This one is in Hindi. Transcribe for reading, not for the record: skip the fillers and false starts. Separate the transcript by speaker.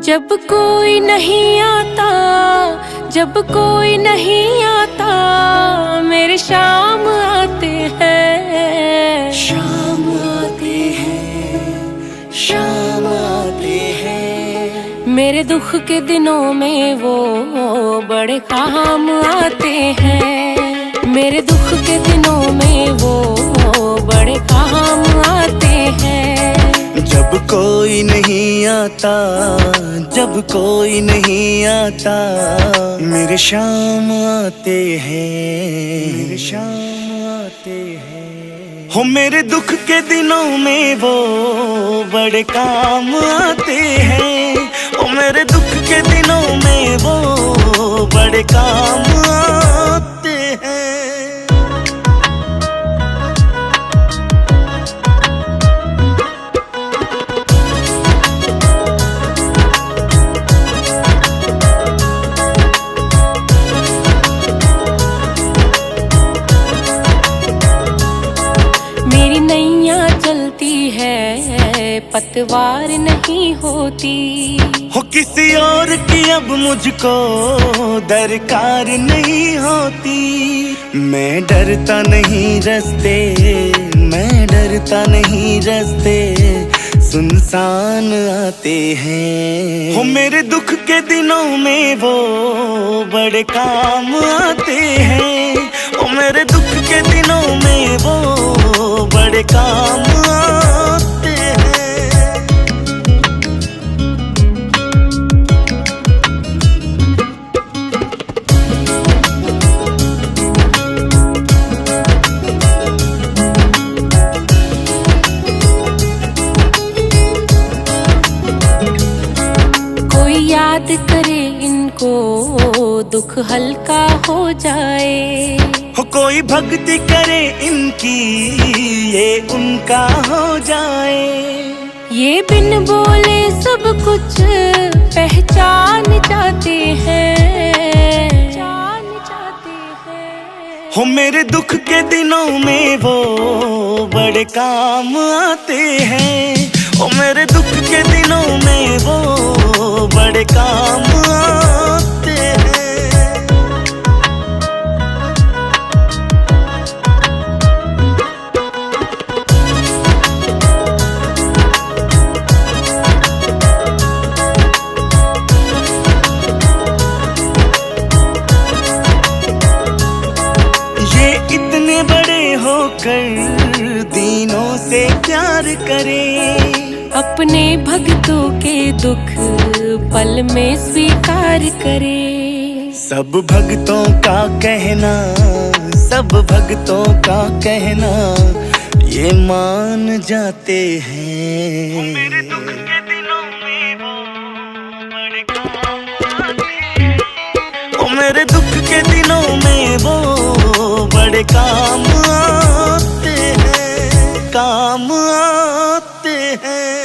Speaker 1: जब कोई नहीं आता, जब कोई नहीं आता, मेरे शाम आते हैं,
Speaker 2: शाम आते हैं, शाम आते हैं।
Speaker 1: मेरे दुख के दिनों में वो बड़े काम आते हैं, मेरे दुख के दिनों में वो बड़े काम आते हैं।
Speaker 2: जब कोई नहीं आता, जब कोई नहीं आता, मेरे शाम आते हैं, मेरे शाम आते हैं। हो मेरे दुख के दिनों में वो बड़े काम आते हैं, हो मेरे दुख के दिनों में वो बड़े काम आते हैं।
Speaker 1: मेरी नैया चलती है, पतवार नहीं होती,
Speaker 2: हो किसी और की अब मुझको दरकार नहीं होती। मैं डरता नहीं रास्ते, मैं डरता नहीं रास्ते, सुनसान आते हैं। हो मेरे दुख के दिनों में वो बड़े काम आते हैं, हो मेरे दुख के दिनों में वो बड़े काम आते हैं।
Speaker 1: कोई याद करे इनको, दुख हल्का हो जाए,
Speaker 2: हो कोई भक्ति करे इनकी, ये उनका हो जाए।
Speaker 1: ये बिन बोले सब कुछ पहचान जाते हैं, जान जाते हैं।
Speaker 2: हो मेरे दुख के दिनों में वो बड़े काम आते हैं, हो मेरे दुख के दिनों में वो बड़े काम आते हैं। ये इतने बड़े होकर दीनों से प्यार करें,
Speaker 1: अपने भक्तों के दुख पल में स्वीकार करे।
Speaker 2: सब भक्तों का कहना, सब भक्तों का कहना, ये मान जाते हैं। मेरे दुख के दिनों में वो बड़े काम आते हैं, ओ मेरे दुख के दिनों में वो बड़े काम आते हैं, काम आते हैं।